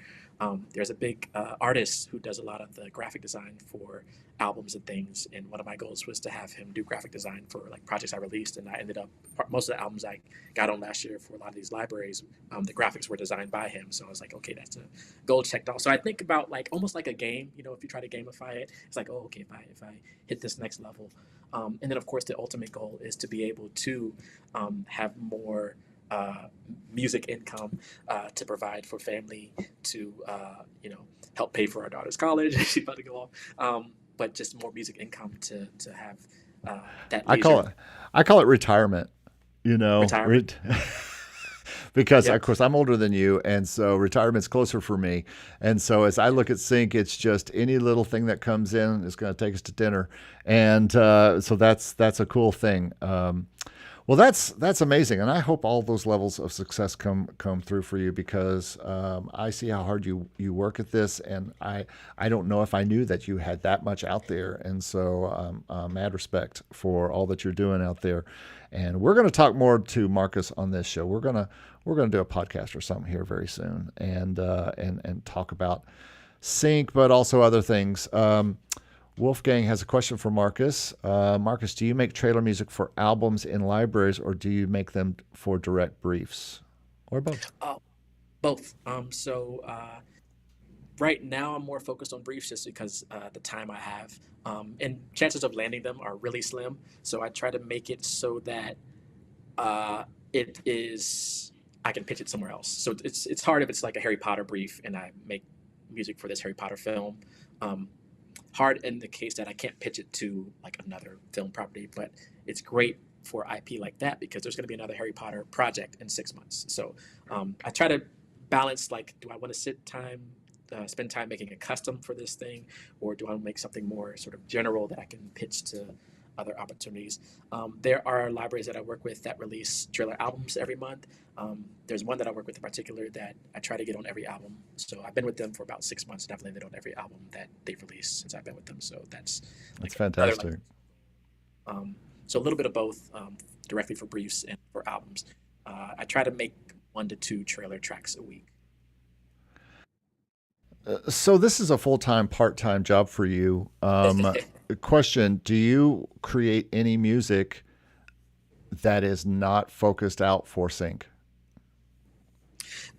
There's a big artist who does a lot of the graphic design for albums and things, and one of my goals was to have him do graphic design for like projects I released. And I ended up, most of the albums I got on last year for a lot of these libraries, the graphics were designed by him. So I was like, okay, that's a goal checked off. So I think about like almost like a game. If you try to gamify it, it's like, oh, okay, if I hit this next level, and then of course the ultimate goal is to be able to have more music income to provide for family, to help pay for our daughter's college. She's about to go off, but just more music income to have that. I call it retirement. Retirement. Because of course I'm older than you, and so retirement's closer for me. And so as I look at sync, it's just any little thing that comes in is going to take us to dinner, and so that's a cool thing. Well, that's amazing, and I hope all those levels of success come through for you, because I see how hard you work at this, and I don't know if I knew that you had that much out there, and so mad respect for all that you're doing out there. And we're going to talk more to Marcus on this show. We're gonna do a podcast or something here very soon, and talk about sync, but also other things. Wolfgang has a question for Marcus. Marcus, do you make trailer music for albums in libraries, or do you make them for direct briefs, or both? Both. Right now I'm more focused on briefs just because the time I have, and chances of landing them are really slim. So I try to make it so that I can pitch it somewhere else. So it's hard if it's like a Harry Potter brief and I make music for this Harry Potter film. Hard in the case that I can't pitch it to like another film property, but it's great for IP like that because there's going to be another Harry Potter project in 6 months. So I try to balance, like, do I want to spend time making a custom for this thing, or do I want to make something more sort of general that I can pitch to other opportunities? There are libraries that I work with that release trailer albums every month. There's one that I work with in particular that I try to get on every album. So I've been with them for about 6 months, and I've landed on every album that they've released since I've been with them. So that's That's like another, like, fantastic. so a little bit of both, directly for briefs and for albums. I try to make 1 to 2 trailer tracks a week. So this is a full-time, part-time job for you. Question: do you create any music that is not focused out for sync?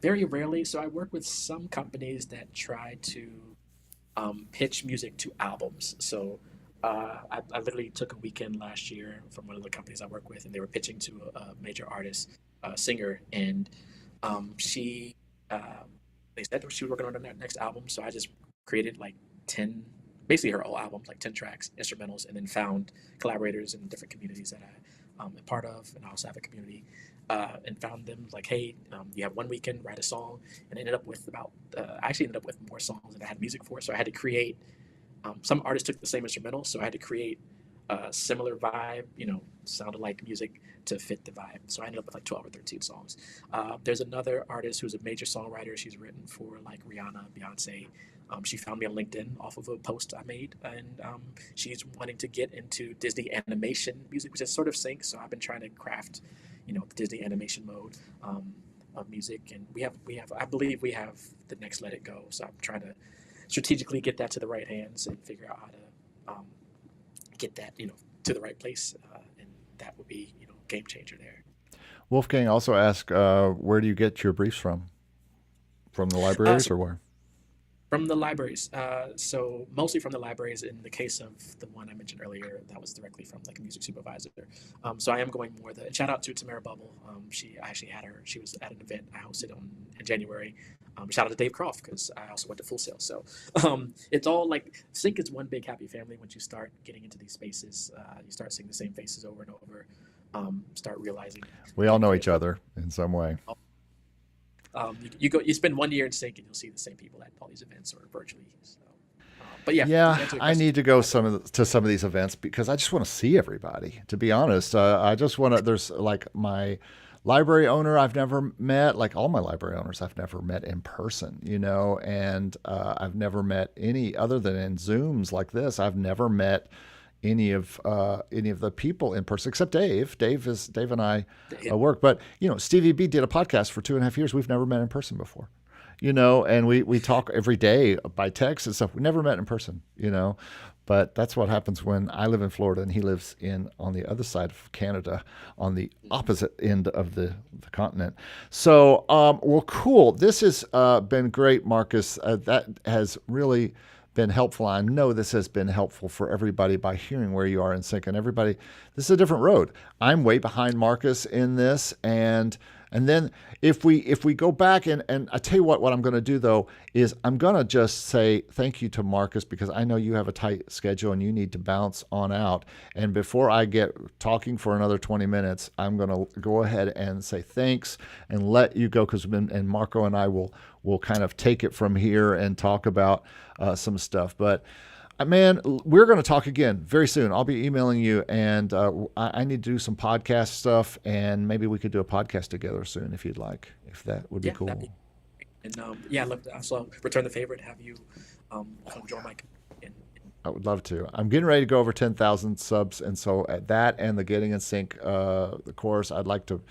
Very rarely. So I work with some companies that try to pitch music to albums. So I literally took a weekend last year from one of the companies I work with, and they were pitching to a major artist, singer, and she they said she was working on their next album. So I just created like 10, basically her whole album, like 10 tracks, instrumentals, and then found collaborators in different communities that I'm a part of, and I also have a community. And found them like, hey, you have 1 weekend, write a song, and ended up with I actually ended up with more songs than I had music for. So I had to create. Some artists took the same instrumental, so I had to create a similar vibe, sounded like music to fit the vibe. So I ended up with like 12 or 13 songs. There's another artist who's a major songwriter. She's written for like Rihanna, Beyonce. She found me on LinkedIn off of a post I made, and she's wanting to get into Disney animation music, which is sort of sync. So I've been trying to craft, the Disney animation mode of music, and I believe we have the next Let It Go. So I'm trying to strategically get that to the right hands and figure out how to get that, to the right place, and that would be, game changer there. Wolfgang also asked, where do you get your briefs from? From the Uh, libraries so or where? From the libraries. So mostly from the libraries. In the case of the one I mentioned earlier, that was directly from like a music supervisor. So I am going more and shout out to Tamara Bubble. I actually had her. She was at an event I hosted in January. Shout out to Dave Croft because I also went to Full Sail. So it's all like sync is one big happy family. Once you start getting into these spaces, you start seeing the same faces over and over. Start realizing We all know great. each other in some way. You spend 1 year in sync and you'll see the same people at all these events or virtually. So, but yeah, to Yeah, answer your I question, need to go to some of these events because I just want to see everybody. To be honest, I just want to. There's like my library owner I've never met, like all my library owners I've never met in person, and I've never met any other than in Zooms like this. I've never met any of the people in person except Dave. Dave and I yeah, work, but Stevie B did a podcast for 2.5 years. We've never met in person before, and we talk every day by text and stuff. We never met in person. But that's what happens when I live in Florida and he lives on the other side of Canada, on the opposite end of the continent. So, well, cool. This has been great, Marcus. That has really been helpful. I know this has been helpful for everybody by hearing where you are in sync. And everybody, this is a different road. I'm way behind Marcus in this, and then if we go back and I tell you what I'm going to do though is I'm going to just say thank you to Marcus because I know you have a tight schedule and you need to bounce on out. And before I get talking for another 20 minutes, I'm going to go ahead and say thanks and let you go and Marco and I will kind of take it from here and talk about some stuff. But man, we're going to talk again very soon. I'll be emailing you, and I need to do some podcast stuff, and maybe we could do a podcast together soon if you'd like, if that would be yeah, that'd cool. be. And yeah, I'd love to also return the favor and have you come join my community. I would love to. I'm getting ready to go over 10,000 subs, and so at that and the Getting in Sync, the course, I'd like to,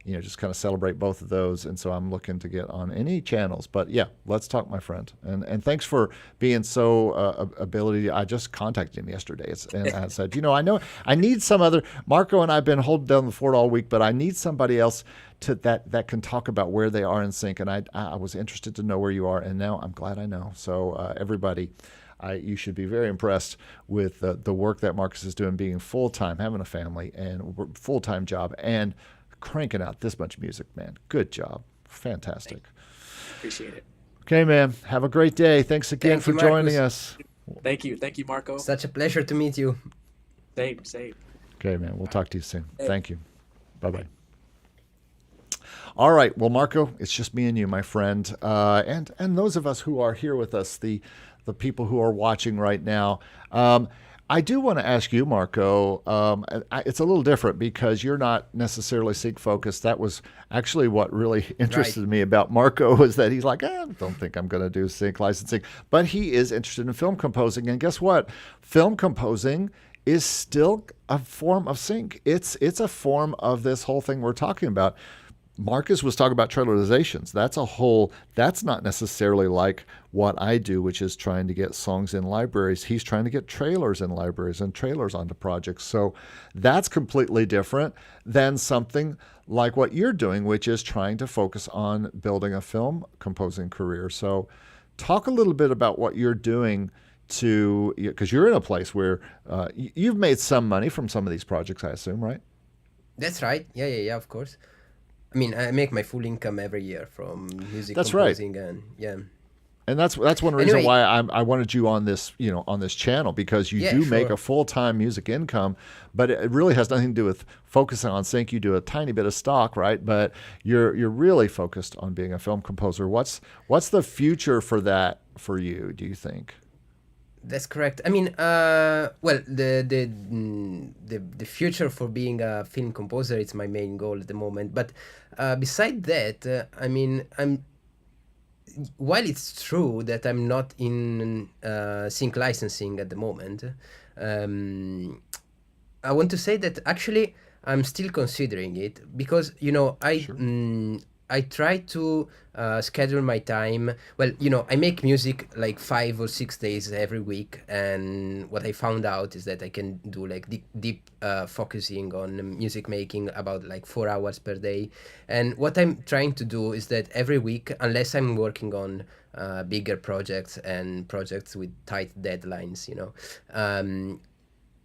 just kind of celebrate both of those. And so I'm looking to get on any channels. But yeah, let's talk, my friend. And thanks for being so ability. I just contacted him yesterday, and I said, I know I need some other. Marco and I've been holding down the fort all week, but I need somebody else that can talk about where they are in sync. And I was interested to know where you are, and now I'm glad I know. So everybody. You should be very impressed with the work that Marcus is doing, being full-time, having a family, and full-time job, and cranking out this much music, man. Good job. Fantastic. Appreciate it. Okay, man. Have a great day. Thanks again Thank for you, joining Marcus. us. Thank you, Marco. Such a pleasure to meet you. Same. Okay, man. We'll talk to you soon. Hey. Thank you. Bye-bye. All right. Well, Marco, it's just me and you, my friend, and those of us who are here with us, the people who are watching right now. I do want to ask you, Marco. It's a little different because you're not necessarily sync focused. That was actually what really Right. interested me about Marco was that he's like, I don't think I'm going to do sync licensing, but he is interested in film composing. And guess what? Film composing is still a form of sync. It's a form of this whole thing we're talking about. Marcus was talking about trailerizations. That's not necessarily like what I do, which is trying to get songs in libraries. He's trying to get trailers in libraries and trailers onto projects. So that's completely different than something like what you're doing, which is trying to focus on building a film composing career. So talk a little bit about what you're doing to, because you're in a place where you've made some money from some of these projects, I assume, right? That's right. Yeah, yeah, yeah. Of course. I mean, I make my full income every year from music That's right. composing, and yeah. And that's one reason Anyway, why I wanted you on this, on this channel, because you yeah, do make a sure. full-time music income, but it really has nothing to do with focusing on sync. You do a tiny bit of stock, right? But you're really focused on being a film composer. What's the future for that for you, do you think? That's correct. I mean, well, the future for being a film composer is my main goal at the moment. But beside that, I mean, while it's true that I'm not in sync licensing at the moment, um, I want to say that actually I'm still considering it because Sure. I try to schedule my time. Well, I make music like 5 or 6 days every week, and what I found out is that I can do like deep focusing on music making about like 4 hours per day. And what I'm trying to do is that every week, unless I'm working on bigger projects and projects with tight deadlines, um,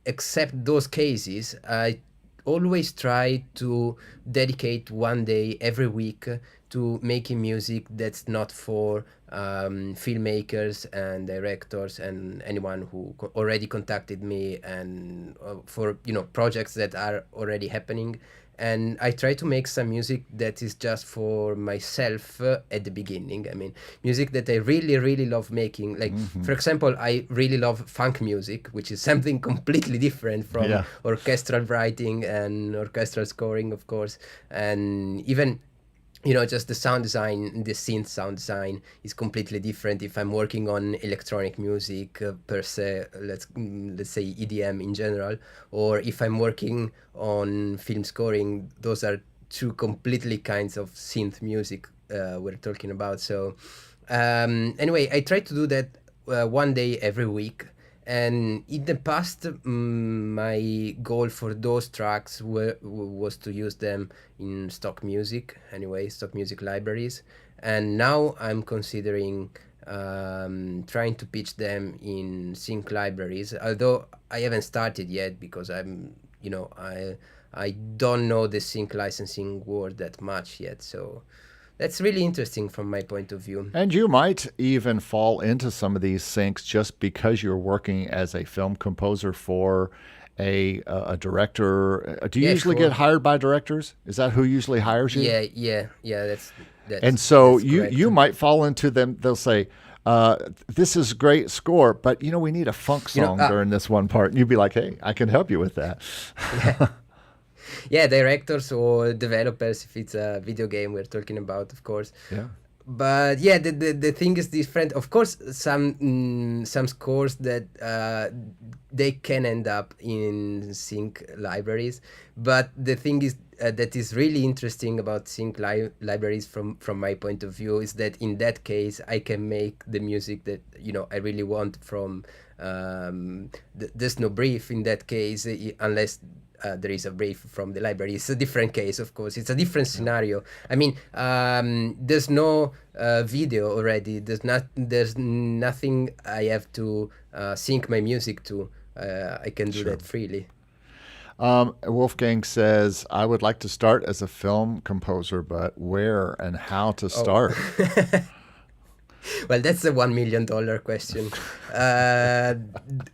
except those cases, I always try to dedicate one day every week to making music that's not for filmmakers and directors and anyone who already contacted me, and for projects that are already happening. And I try to make some music that is just for myself at the beginning. I mean, music that I really, really love making. Like, Hmm. for example, I really love funk music, which is something completely different from Yeah. orchestral writing and orchestral scoring, of course. And even just the sound design, the synth sound design is completely different if I'm working on electronic music per se, let's say EDM in general, or if I'm working on film scoring. Those are two completely kinds of synth music we're talking about. So anyway, I try to do that one day every week. And in the past, my goal for those tracks was to use them in stock music, anyway, stock music libraries. And now I'm considering trying to pitch them in sync libraries, although I haven't started yet because I don't know the sync licensing world that much yet. So that's really interesting from my point of view. And you might even fall into some of these syncs just because you're working as a film composer for a director. Do you Yeah, usually get sure. hired by directors? Is that who usually hires you? Yeah, yeah, yeah. And That's so that's you correct. might fall into them. They'll say, "This is great score, but we need a funk You know, song during this one part." And you'd be like, "Hey, I can help you with that." yeah, yeah, directors or developers if it's a video game we're talking about, of course. Yeah, But yeah, the thing is different. Of course, some scores that they can end up in sync libraries, but the thing is that is really interesting about sync libraries from my point of view is that in that case I can make the music that I really want from. There's no brief in that case unless there is a brief from the library. It's a different case, of course. It's a different yeah, scenario. I mean, there's no video already. There's nothing I have to sync my music to. I can do sure. that freely. Wolfgang says, "I would like to start as a film composer, but where and how to Oh, start?" well, that's a $1 million question. Uh,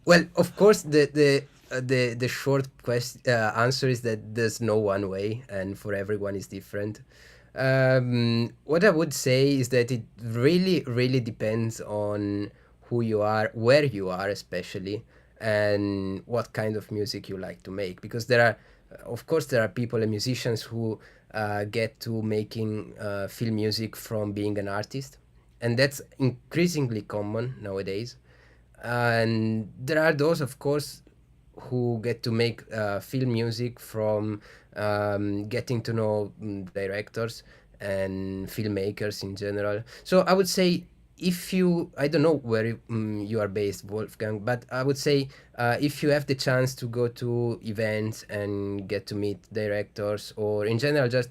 well, of course, the short answer is that there's no one way, and for everyone is different. What I would say is that it really, really depends on who you are, where you are, especially, and what kind of music you like to make. Because there are, of course, there are people and musicians who get to making film music from being an artist, and that's increasingly common nowadays. And there are those, of course, who get to make film music from getting to know directors and filmmakers in general. So I would say, if you, I don't know where you are based, Wolfgang, but I would say if you have the chance to go to events and get to meet directors, or in general, just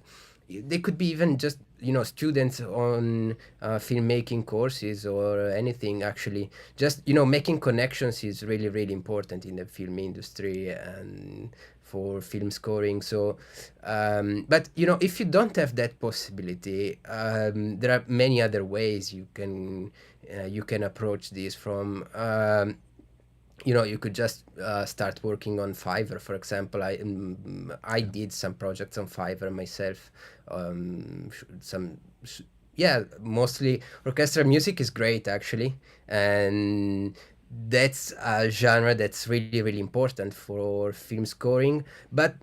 they could be even just students on filmmaking courses or anything. Actually, just making connections is really, really important in the film industry and for film scoring. So but if you don't have that possibility, there are many other ways you can approach this from. You could just start working on Fiverr, for example. I did some projects on Fiverr myself. Some Yeah, mostly orchestral music is great, actually, and that's a genre that's really, really important for film scoring. But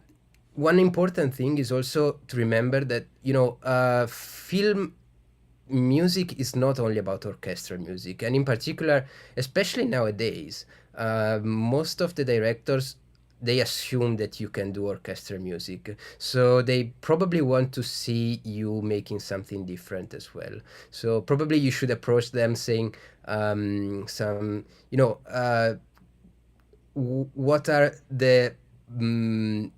one important thing is also to remember that film music is not only about orchestral music, and in particular, especially nowadays, most of the directors, they assume that you can do orchestral music, so they probably want to see you making something different as well. So probably you should approach them saying, some what are the mm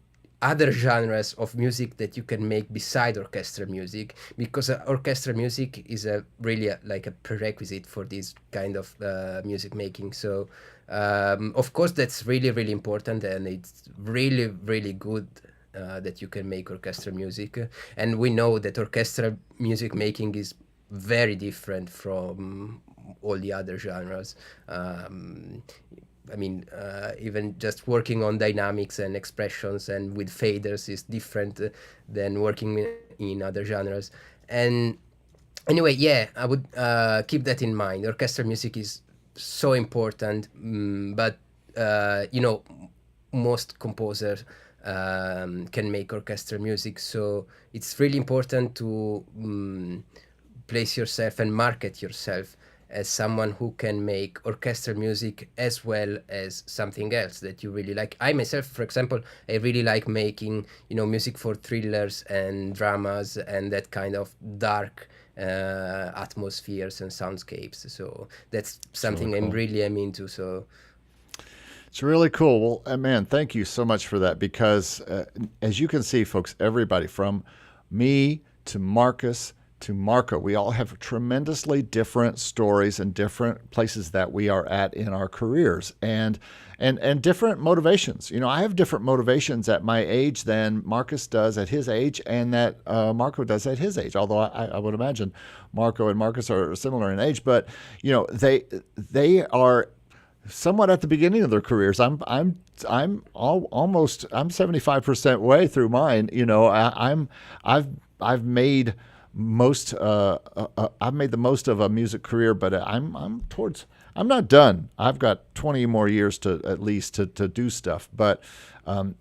other genres of music that you can make beside orchestral music, because orchestral music is a really like a prerequisite for this kind of music making. So of course that's really, really important, and it's really, really good that you can make orchestral music. And we know that orchestral music making is very different from all the other genres. I mean, even just working on dynamics and expressions and with faders is different than working in other genres. And anyway, yeah, I would keep that in mind. Orchestral music is so important, but most composers can make orchestral music, so it's really important to place yourself and market yourself as someone who can make orchestral music as well as something else that you really like. I myself, for example, I really like making music for thrillers and dramas and that kind of dark atmospheres and soundscapes. So that's It's really something cool. I'm into. So It's really cool. Well, man, thank you so much for that, because as you can see, folks, everybody from me to Marcus to Marco, we all have tremendously different stories and different places that we are at in our careers, and different motivations. I have different motivations at my age than Marcus does at his age, and that Marco does at his age. Although I would imagine Marco and Marcus are similar in age, but they are somewhat at the beginning of their careers. Almost I'm 75% way through mine. I've made most I've made the most of a music career, but I'm not done. I've got 20 more years to at least to do stuff, but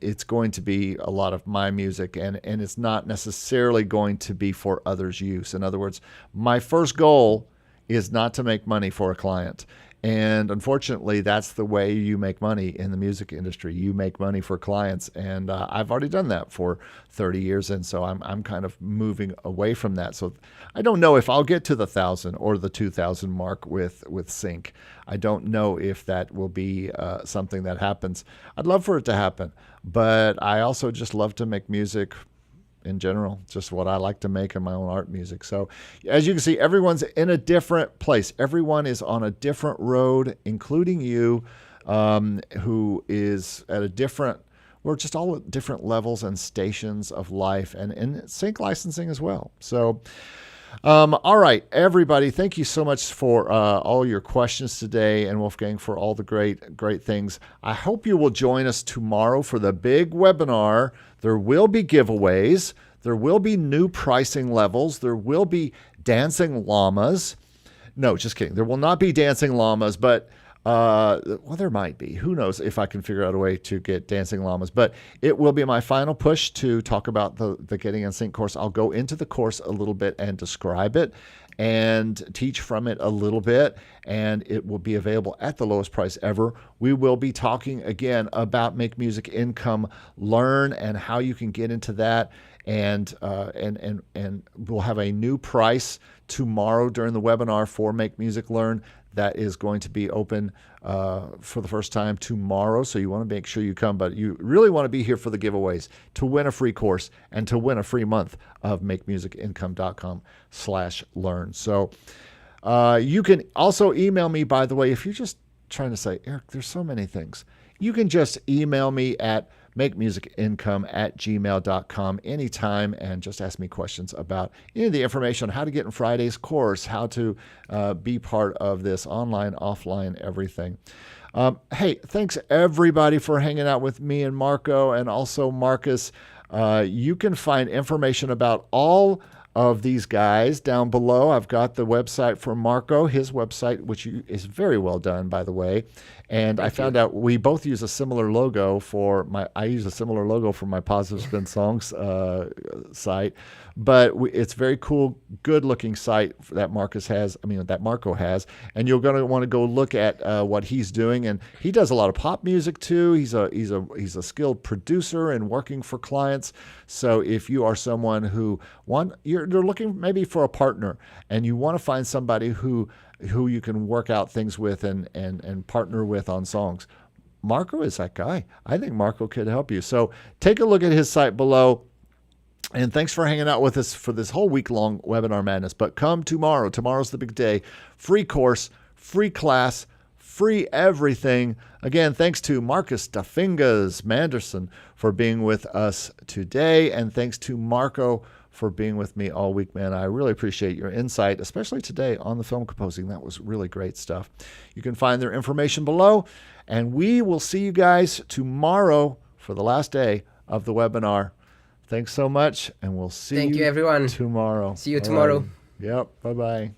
it's going to be a lot of my music, and it's not necessarily going to be for others' use. In other words, my first goal is not to make money for a client. And unfortunately, that's the way you make money in the music industry. You make money for clients, and I've already done that for 30 years, and so I'm kind of moving away from that. So I don't know if I'll get to the 1,000 or the 2,000 mark with Sync. I don't know if that will be something that happens. I'd love for it to happen, but I also just love to make music in general, just what I like to make in my own art music. So as you can see, everyone's in a different place. Everyone is on a different road, including you, who is at a different, we're just all at different levels and stations of life, and sync licensing as well. So all right, everybody, thank you so much for all your questions today, and Wolfgang for all the great things. I hope you will join us tomorrow for the big webinar. There will be giveaways. There will be new pricing levels. There will be dancing llamas. No, just kidding. There will not be dancing llamas, but well, there might be. Who knows if I can figure out a way to get dancing llamas. But it will be my final push to talk about the Getting in Sync course. I'll go into the course a little bit and describe it and teach from it a little bit, and it will be available at the lowest price ever. We will be talking again about Make Music Income Learn and how you can get into that, and we'll have a new price tomorrow during the webinar for Make Music Learn that is going to be open for the first time tomorrow. So you want to make sure you come, but you really want to be here for the giveaways to win a free course and to win a free month of makemusicincome.com/learn. So you can also email me, by the way, if you're just trying to say, Eric, there's so many things. You can just email me at makemusicincome@gmail.com anytime and just ask me questions about any of the information on how to get in Friday's course, how to be part of this online, offline, everything. Hey, thanks everybody for hanging out with me and Marco and also Marcus. You can find information about all of these guys down below. I've got the website for Marco, his website, which is very well done, by the way. And I found out we both use a similar logo I use a similar logo for my Positive Spin Songs site. But it's very cool, good-looking site that that Marco has. And you're going to want to go look at what he's doing. And he does a lot of pop music too. He's a skilled producer and working for clients. So if you are someone who you're looking maybe for a partner, and you want to find somebody who you can work out things with and partner with on songs, Marco is that guy. I think Marco could help you. So take a look at his site below. And thanks for hanging out with us for this whole week-long webinar madness. But come tomorrow. Tomorrow's the big day. Free course, free class, free everything. Again, thanks to Marcus da Fingaz Manderson for being with us today. And thanks to Marco for being with me all week, man. I really appreciate your insight, especially today on the film composing. That was really great stuff. You can find their information below. And we will see you guys tomorrow for the last day of the webinar. Thanks so much, and we'll see you everyone. tomorrow. See you tomorrow. Right. Yep. Bye-bye.